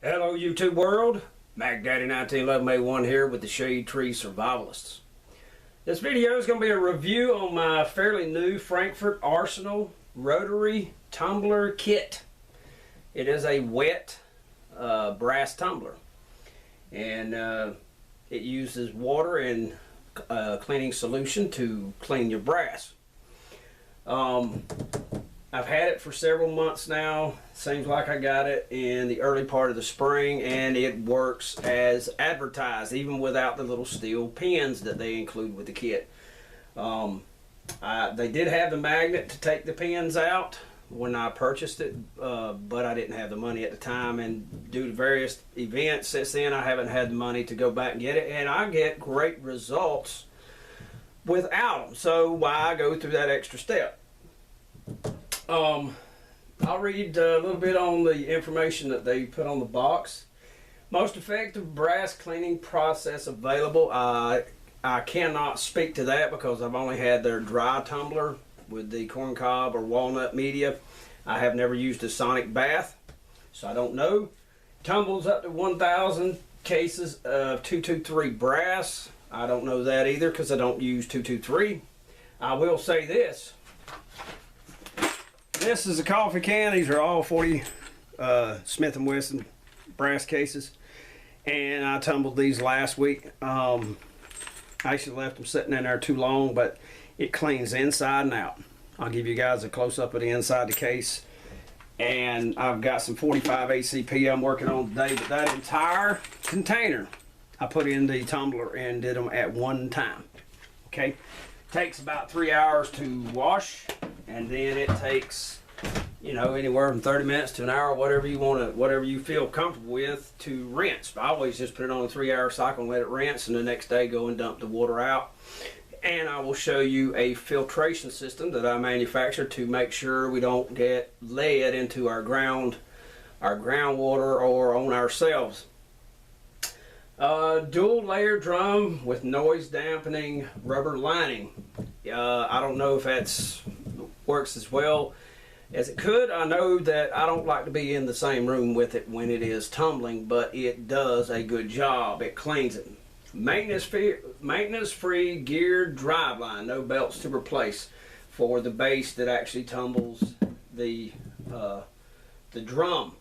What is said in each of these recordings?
Hello YouTube world, Mac Daddy 1911A1 here with the Shade Tree Survivalists. This video is going to be a review on my fairly new Frankfort Arsenal Rotary Tumbler kit. It is a wet brass tumbler, and it uses water and cleaning solution to clean your brass. I've had it for several months now. Seems like I got it in the early part of the spring, and it works as advertised, even without the little steel pins that they include with the kit. They did have the magnet to take the pins out when I purchased it, but I didn't have the money at the time, and due to various events since then, I haven't had the money to go back and get it, and I get great results without them. So why go through that extra step? I'll read a little bit on the information that they put on the box. Most effective brass cleaning process available. I cannot speak to that because I've only had their dry tumbler with the corncob or walnut media. I have never used a sonic bath, so I don't know. Tumbles up to 1,000 cases of 223 brass. I don't know that either because I don't use 223. I will say this. This is a coffee can. These are all 40 Smith & Wesson brass cases, and I tumbled these last week. I actually left them sitting in there too long, but it cleans inside and out. I'll give you guys a close-up of the inside the case, and I've got some 45 ACP I'm working on today, but that entire container I put in the tumbler and did them at one time. Okay, takes about 3 hours to wash, and then it takes, you know, anywhere from 30 minutes to an hour, whatever you want to, whatever you feel comfortable with, to rinse. I always just put it on a 3-hour cycle and let it rinse, and the next day go and dump the water out. And I will show you a filtration system that I manufacture to make sure we don't get lead into our groundwater or on ourselves. Dual layer drum with noise dampening rubber lining. I don't know if that's works as well as it could. I know that I don't like to be in the same room with it when it is tumbling, but it does a good job. It cleans it. Maintenance-free geared driveline, no belts to replace, for the base that actually tumbles the drum.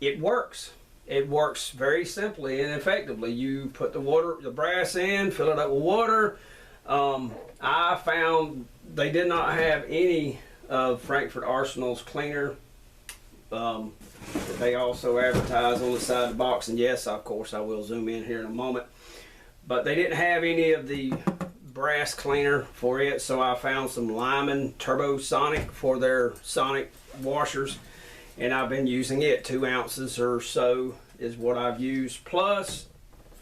It works. It works very simply and effectively. You put the brass in, fill it up with water. I found they did not have any of Frankfort Arsenal's cleaner. They also advertise on the side of the box, and yes, of course, I will zoom in here in a moment. But they didn't have any of the brass cleaner for it, so I found some Lemishine Turbo Sonic for their sonic washers, and I've been using it. 2 ounces or so is what I've used. Plus,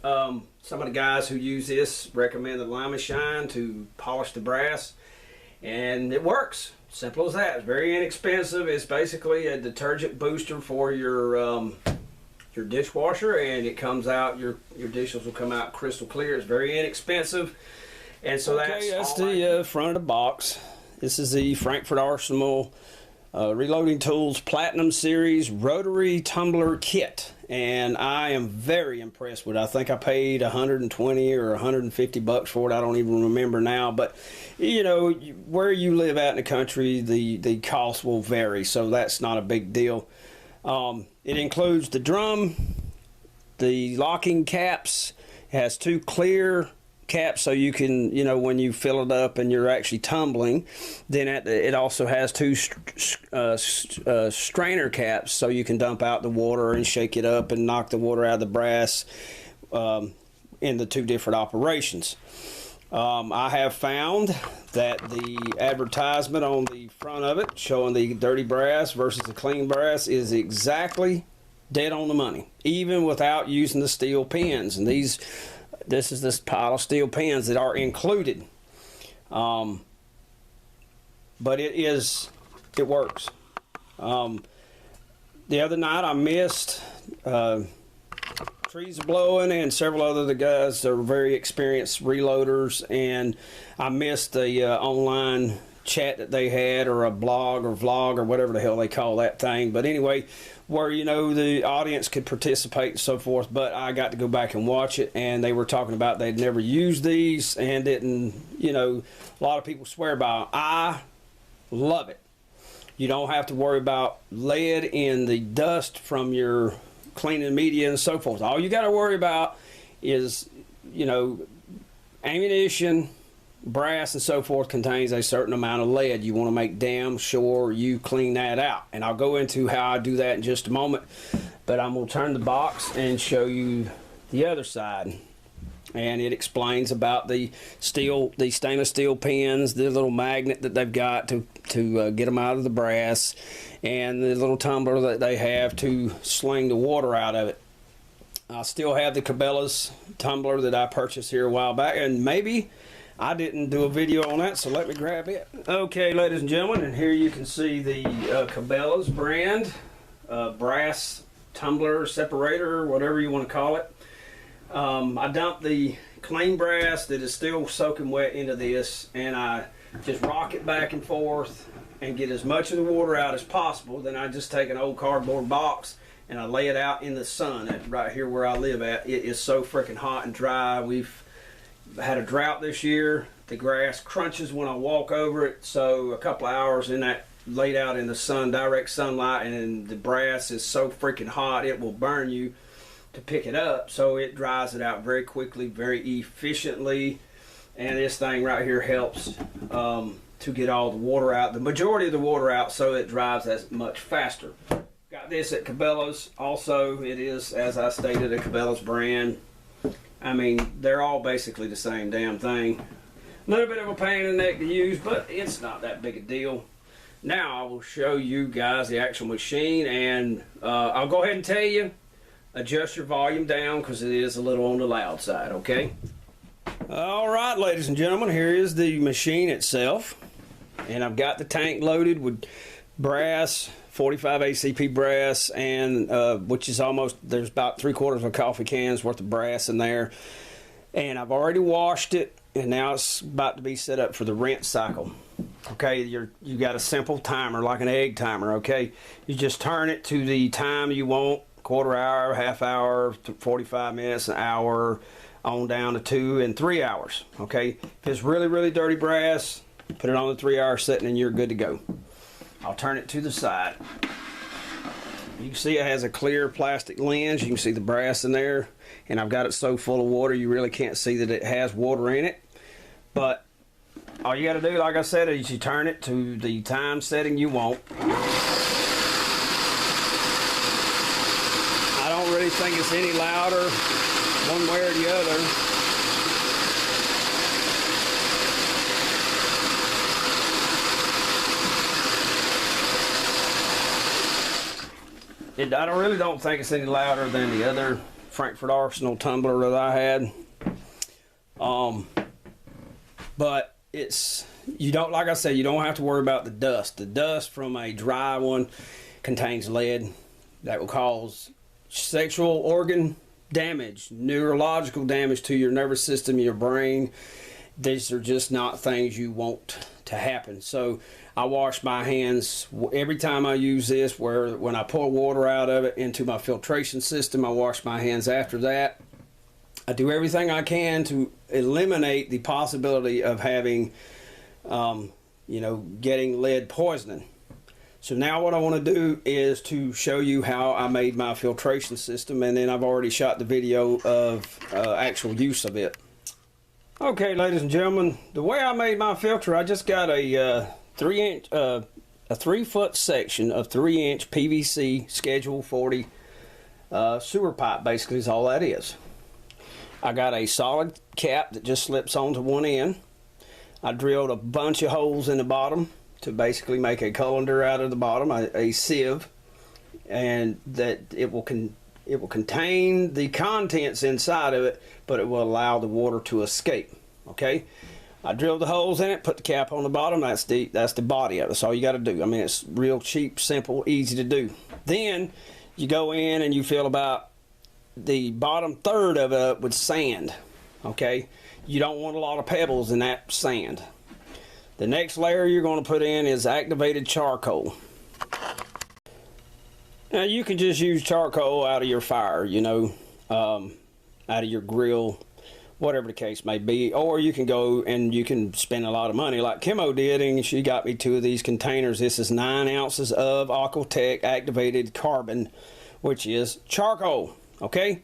some of the guys who use this recommend the Lemishine to polish the brass, and it works. Simple as that. It's very inexpensive. It's basically a detergent booster for your dishwasher, and it comes out, your dishes will come out crystal clear. It's very inexpensive, and so that's the front of the box. This is the Frankfort Arsenal Reloading Tools Platinum Series Rotary Tumbler Kit, and I am very impressed with it. I think I paid 120 or 150 bucks for it. I don't even remember now, but you know, where you live out in the country, the cost will vary, so that's not a big deal. It includes the drum, the locking caps. It has 2 clear caps, so you can, you know, when you fill it up and you're actually tumbling, then it also has 2 strainer caps, so you can dump out the water and shake it up and knock the water out of the brass in the 2 different operations. I have found that the advertisement on the front of it showing the dirty brass versus the clean brass is exactly dead on the money, even without using the steel pins. And this is this pile of steel pins that are included. But it works. The other night I missed trees are blowing, and several other guys are very experienced reloaders, and I missed the online chat that they had, or a blog or vlog or whatever the hell they call that thing. But anyway, where, you know, the audience could participate and so forth. But I got to go back and watch it, and they were talking about they'd never used these and didn't, you know, a lot of people swear by them. I love it. You don't have to worry about lead in the dust from your cleaning media and so forth. All you got to worry about is, you know, ammunition, brass and so forth contains a certain amount of lead. You want to make damn sure you clean that out, and I'll go into how I do that in just a moment. But I'm going to turn the box and show you the other side, and it explains about the stainless steel pins, the little magnet that they've got to get them out of the brass, and the little tumbler that they have to sling the water out of it. I still have the Cabela's tumbler that I purchased here a while back, and maybe I didn't do a video on that, so let me grab it. Okay, ladies and gentlemen, and here you can see the Cabela's brand brass tumbler separator, whatever you want to call it. I dumped the clean brass that is still soaking wet into this, and I just rock it back and forth and get as much of the water out as possible. Then I just take an old cardboard box and I lay it out in the sun right here where I live at. It is so freaking hot and dry. We've had a drought this year. The grass crunches when I walk over it, so a couple of hours in that laid out in the sun, direct sunlight, and the brass is so freaking hot it will burn you to pick it up. So it dries it out very quickly, very efficiently, and this thing right here helps to get all the water out, the majority of the water out, so it dries as much faster. Got this at Cabela's also. It is, as I stated, a Cabela's brand. I mean, they're all basically the same damn thing. A little bit of a pain in the neck to use, but it's not that big a deal. Now I will show you guys the actual machine, and I'll go ahead and tell you, adjust your volume down because it is a little on the loud side, okay? All right, ladies and gentlemen, here is the machine itself, and I've got the tank loaded with brass, 45 ACP brass, and which is almost, there's about 3/4 of a coffee can's worth of brass in there, and I've already washed it, and now it's about to be set up for the rinse cycle. Okay, you got a simple timer, like an egg timer. Okay, you just turn it to the time you want, quarter hour, half hour, 45 minutes, an hour, on down to 2 and 3 hours. Okay, if it's really dirty brass, put it on the 3-hour setting and you're good to go. I'll turn it to the side. You can see it has a clear plastic lens. You can see the brass in there, and I've got it so full of water you really can't see that it has water in it. But all you got to do, like I said, is you turn it to the time setting you want. I don't really think it's any louder one way or the other. I really don't think it's any louder than the other Frankfort Arsenal Tumbler that I had. But it's, you don't, like I said, you don't have to worry about the dust. The dust from a dry one contains lead that will cause sexual organ damage, neurological damage to your nervous system, your brain. These are just not things you want to happen. So I wash my hands every time I use this, where when I pour water out of it into my filtration system, I wash my hands after that. I do everything I can to eliminate the possibility of having, you know, getting lead poisoning. So now what I want to do is to show you how I made my filtration system, and then I've already shot the video of actual use of it. Okay, ladies and gentlemen, the way I made my filter, I just got a 3-foot section of 3-inch PVC Schedule 40 sewer pipe. Basically is all that is. I got a solid cap that just slips onto one end. I drilled a bunch of holes in the bottom to basically make a colander out of the bottom, a sieve, and that it will contain the contents inside of it, but it will allow the water to escape. Okay, I drilled the holes in it, put the cap on the bottom. That's the body of it. That's all you got to do. I mean, it's real cheap, simple, easy to do. Then you go in and you fill about the bottom third of it up with sand. Okay, you don't want a lot of pebbles in that sand. The next layer you're going to put in is activated charcoal. Now you can just use charcoal out of your fire, you know, out of your grill, whatever the case may be. Or you can go and you can spend a lot of money like Kimmo did, and she got me 2 of these containers. This is 9 ounces of Aquatech activated carbon, which is charcoal, okay?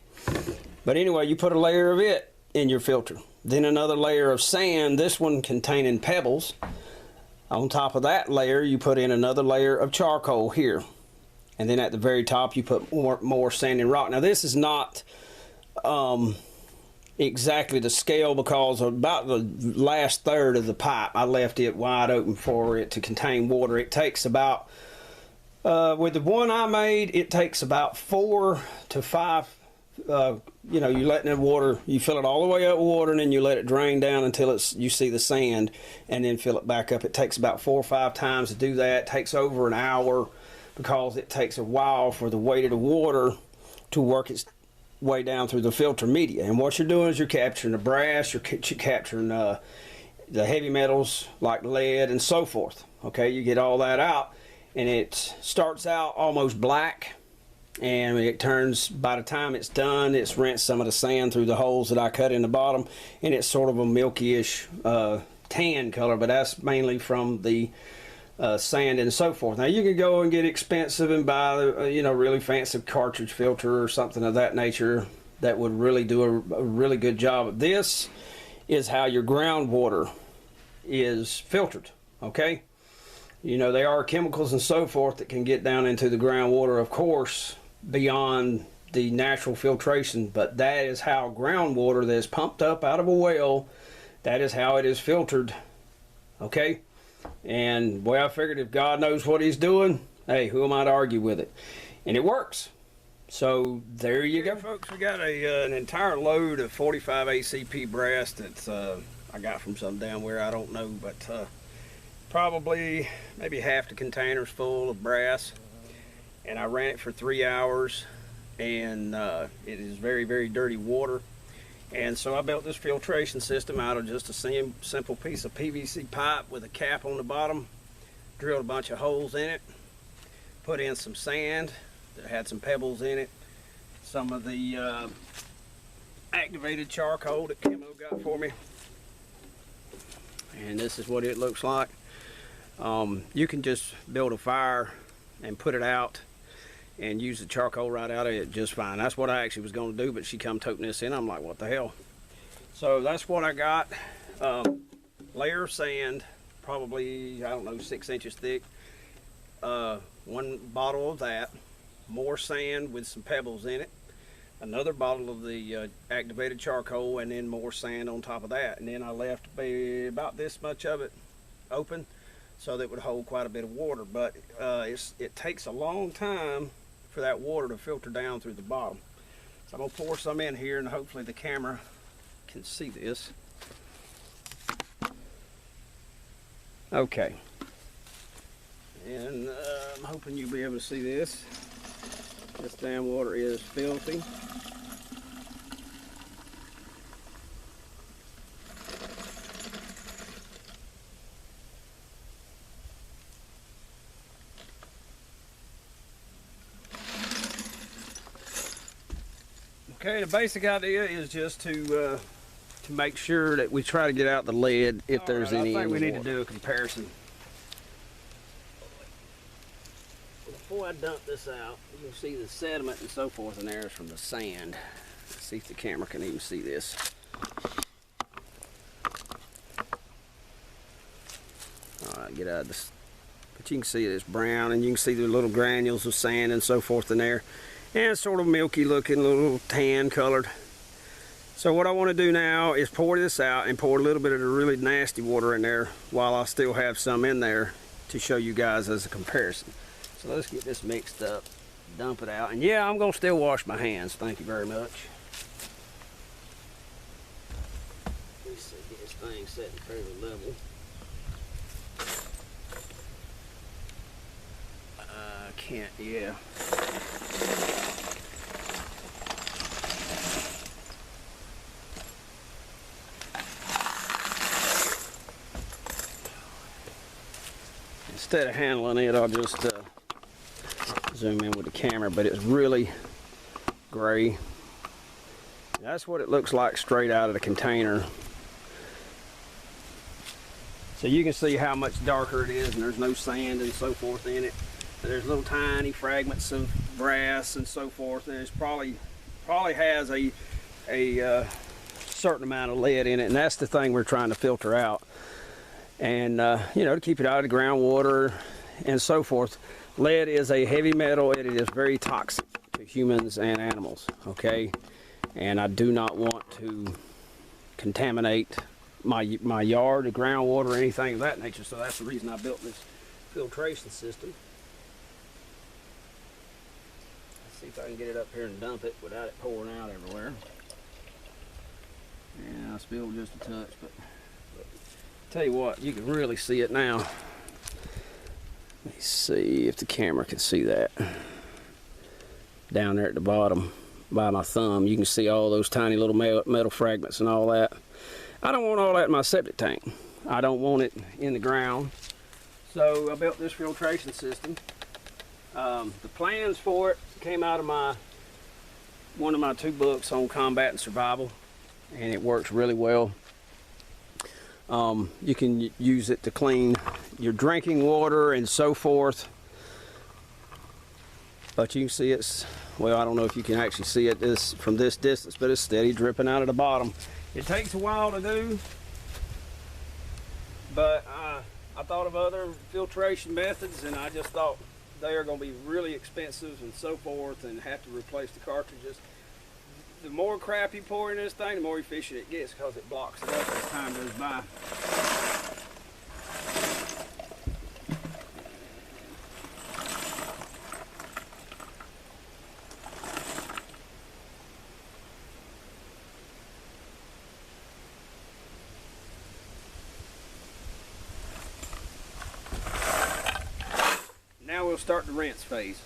But anyway, you put a layer of it in your filter. Then another layer of sand, this one containing pebbles. On top of that layer, you put in another layer of charcoal here. And then at the very top, you put more sand and rock. Now, this is not exactly the scale, because about the last third of the pipe, I left it wide open for it to contain water. It takes about, with the one I made, it takes about 4 to 5, you know, you let in the water, you fill it all the way up with water, and then you let it drain down until you see the sand, and then fill it back up. It takes about 4 or 5 times to do that. It takes over an hour, because it takes a while for the weight of the water to work its way down through the filter media. And what you're doing is you're capturing the brass, you're capturing the heavy metals like lead and so forth. Okay, you get all that out, and it starts out almost black, and it turns, by the time it's done, it's rinsed some of the sand through the holes that I cut in the bottom, and it's sort of a milky-ish tan color, but that's mainly from the sand and so forth. Now you can go and get expensive and buy, you know, really fancy cartridge filter or something of that nature that would really do a really good job. This is how your groundwater is filtered, okay? You know, there are chemicals and so forth that can get down into the groundwater, of course, beyond the natural filtration, but that is how groundwater that is pumped up out of a well, that is how it is filtered, okay? And boy, I figured if God knows what he's doing, hey, who am I to argue with it? And it works. So there you go, folks. We got an entire load of 45 ACP brass that I got from some down where I don't know, but probably maybe half the container's full of brass. And I ran it for 3 hours, and it is very, very dirty water. And so I built this filtration system out of just a simple piece of PVC pipe with a cap on the bottom, drilled a bunch of holes in it, put in some sand that had some pebbles in it, some of the activated charcoal that Kimmo got for me, and this is what it looks like. You can just build a fire and put it out and use the charcoal right out of it just fine. That's what I actually was going to do, but she come toting this in. I'm like, what the hell? So that's what I got. Layer of sand, probably, I don't know, 6 inches thick. 1 bottle of that. More sand with some pebbles in it. Another bottle of the activated charcoal, and then more sand on top of that. And then I left about this much of it open so that it would hold quite a bit of water. But it takes a long time for that water to filter down through the bottom. So I'm going to pour some in here, and hopefully the camera can see this. Okay. And I'm hoping you'll be able to see this. This damn water is filthy. Okay, the basic idea is just to make sure that we try to get out the lead if there's any. I think we need to do a comparison. Before I dump this out, you'll see the sediment and so forth in there is from the sand. Let's see if the camera can even see this. Alright, get out of this. But you can see it's brown, and you can see the little granules of sand and so forth in there. And it's sort of milky looking, a little tan colored. So what I want to do now is pour this out and pour a little bit of the really nasty water in there while I still have some in there to show you guys as a comparison. So let's get this mixed up, dump it out. And yeah, I'm going to still wash my hands. Thank you very much. Let's see, get this thing set fairly level. Can't, yeah. instead of handling it, I'll just zoom in with the camera, but it's really gray. That's what it looks like straight out of the container. So you can see how much darker it is, and there's no sand and so forth in it. There's little tiny fragments of brass and so forth, and it's probably has a certain amount of lead in it, and that's the thing we're trying to filter out. And you know, to keep it out of the groundwater and so forth. Lead is a heavy metal. It is very toxic to humans and animals, okay? And I do not want to contaminate my yard, the groundwater, or anything of that nature. So that's the reason I built this filtration system. Let's see if I can get it up here and dump it without it pouring out everywhere. Yeah, I spilled just a touch, but tell you what, you can really see it now. Let me see if the camera can see that. Down there at the bottom by my thumb, you can see all those tiny little metal fragments and all that. I don't want all that in my septic tank. I don't want it in the ground. So I built this filtration system. The plans for it came out of one of my 2 books on combat and survival, and it works really well. You can use it to clean your drinking water and so forth. But you can see it's, well, I don't know if you can actually see it from this distance, but it's steady dripping out of the bottom. It takes a while to do, but I thought of other filtration methods, and I just thought they are going to be really expensive and so forth, and have to replace the cartridges. The more crap you pour in this thing, the more efficient it gets, because it blocks it up as time goes by. Now we'll start the rinse phase.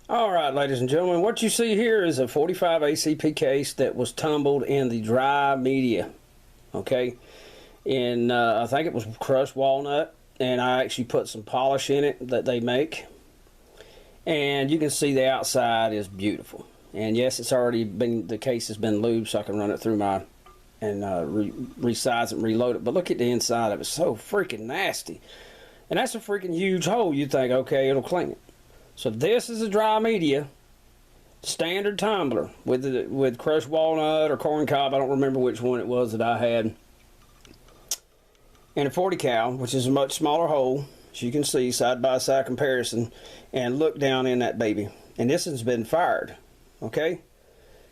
Alright, ladies and gentlemen, what you see here is a 45 ACP case that was tumbled in the dry media, okay? And I think it was crushed walnut, and I actually put some polish in it that they make. And you can see the outside is beautiful. And yes, it's already been, the case has been lubed, so I can run it through my, and resize it and reload it. But look at the inside of it, it's so freaking nasty. And that's a freaking huge hole. You'd think, okay, it'll clean it. So this is a dry media, standard tumbler with crushed walnut or corn cob. I don't remember which one it was that I had. And a 40 cal, which is a much smaller hole, as you can see, side by side comparison. And look down in that baby. And this has been fired, okay?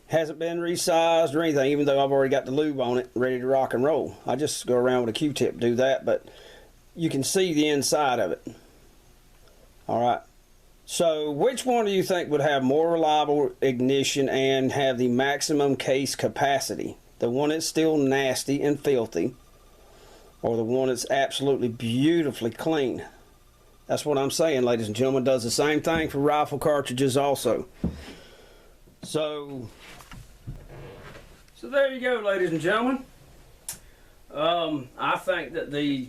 Hasn't been resized or anything, even though I've already got the lube on it, ready to rock and roll. I just go around with a Q-tip, do that, but you can see the inside of it. All right. So which one do you think would have more reliable ignition and have the maximum case capacity? The one that's still nasty and filthy, or the one that's absolutely beautifully clean? That's what I'm saying, ladies and gentlemen. Does the same thing for rifle cartridges also. So there you go, ladies and gentlemen. I think that the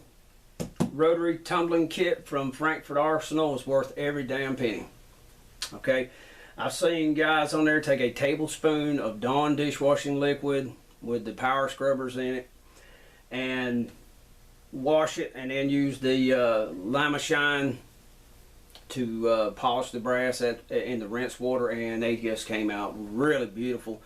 Rotary tumbling kit from Frankfort Arsenal is worth every damn penny. Okay, I've seen guys on there take a tablespoon of Dawn dishwashing liquid with the power scrubbers in it and wash it, and then use the Lemishine to polish the brass in the rinse water, and they just came out really beautiful.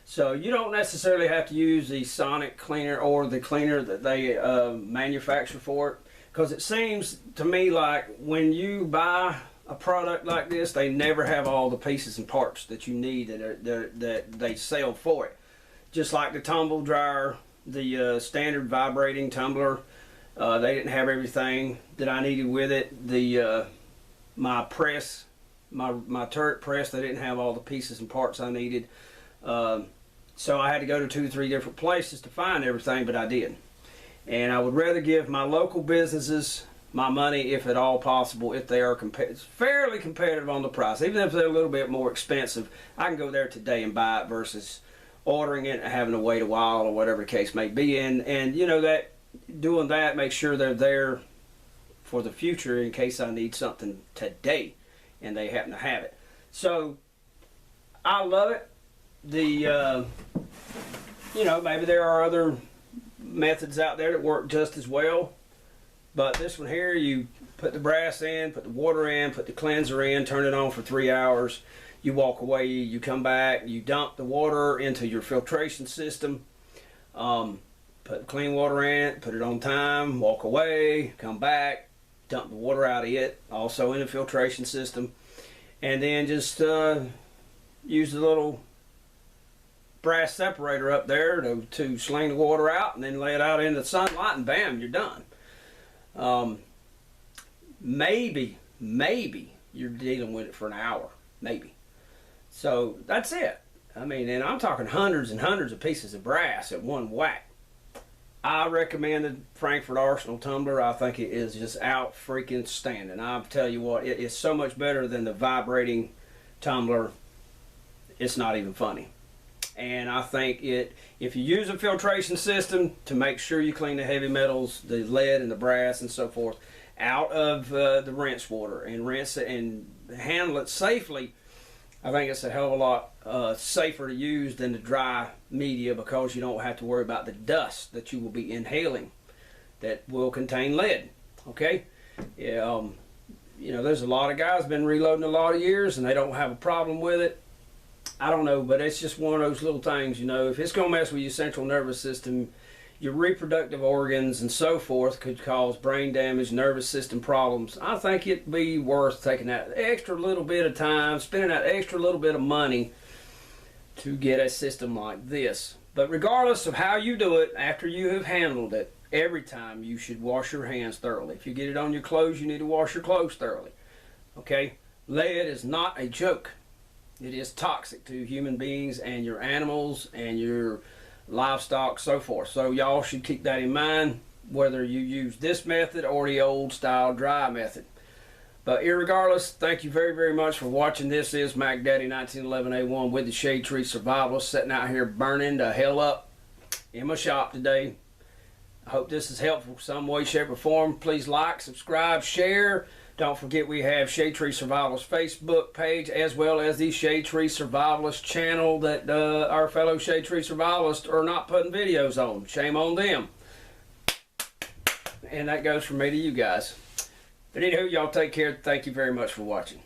So you don't necessarily have to use the sonic cleaner or the cleaner that they manufacture for it. Because it seems to me like when you buy a product like this, they never have all the pieces and parts that you need that they sell for it. Just like the tumble dryer, the standard vibrating tumbler, they didn't have everything that I needed with it. The my press, my turret press, they didn't have all the pieces and parts I needed. So I had to go to 2 or 3 different places to find everything, but I did. And I would rather give my local businesses my money, if at all possible, if they are fairly competitive on the price. Even if they're a little bit more expensive, I can go there today and buy it versus ordering it and having to wait a while or whatever the case may be. And you know, that doing that makes sure they're there for the future in case I need something today and they happen to have it. So I love it. The you know, maybe there are other methods out there that work just as well, but this one here, you put the brass in, put the water in, put the cleanser in, turn it on for 3 hours, you walk away, you come back, you dump the water into your filtration system, put the clean water in, put it on time, walk away, come back, dump the water out of it, also in the filtration system, and then just use the little brass separator up there to sling the water out, and then lay it out into the sunlight, and bam, you're done. Maybe you're dealing with it for an hour, maybe. So that's it. I mean, and I'm talking hundreds and hundreds of pieces of brass at one whack. I recommend the Frankfort Arsenal Tumbler. I think it is just out freaking standing. I'll tell you what, it is so much better than the vibrating tumbler. It's not even funny. And I think if you use a filtration system to make sure you clean the heavy metals, the lead and the brass and so forth, out of the rinse water and rinse it and handle it safely, I think it's a hell of a lot safer to use than the dry media, because you don't have to worry about the dust that you will be inhaling that will contain lead. Okay? Yeah, you know, there's a lot of guys been reloading a lot of years and they don't have a problem with it. I don't know, but it's just one of those little things, you know. If it's going to mess with your central nervous system, your reproductive organs and so forth, could cause brain damage, nervous system problems, I think it'd be worth taking that extra little bit of time, spending that extra little bit of money to get a system like this. But regardless of how you do it, after you have handled it, every time you should wash your hands thoroughly. If you get it on your clothes, you need to wash your clothes thoroughly. Okay? Lead is not a joke. It is toxic to human beings and your animals and your livestock, so forth. So y'all should keep that in mind, whether you use this method or the old style dry method. But irregardless, thank you very, very much for watching. This is Mac Daddy 1911A1 with the Shade Tree Survivalist, sitting out here burning the hell up in my shop today. I hope this is helpful some way, shape, or form. Please like, subscribe, share. Don't forget we have Shade Tree Survivalist Facebook page, as well as the Shade Tree Survivalist channel that our fellow Shade Tree Survivalists are not putting videos on. Shame on them. And that goes from me to you guys. But anywho, y'all take care. Thank you very much for watching.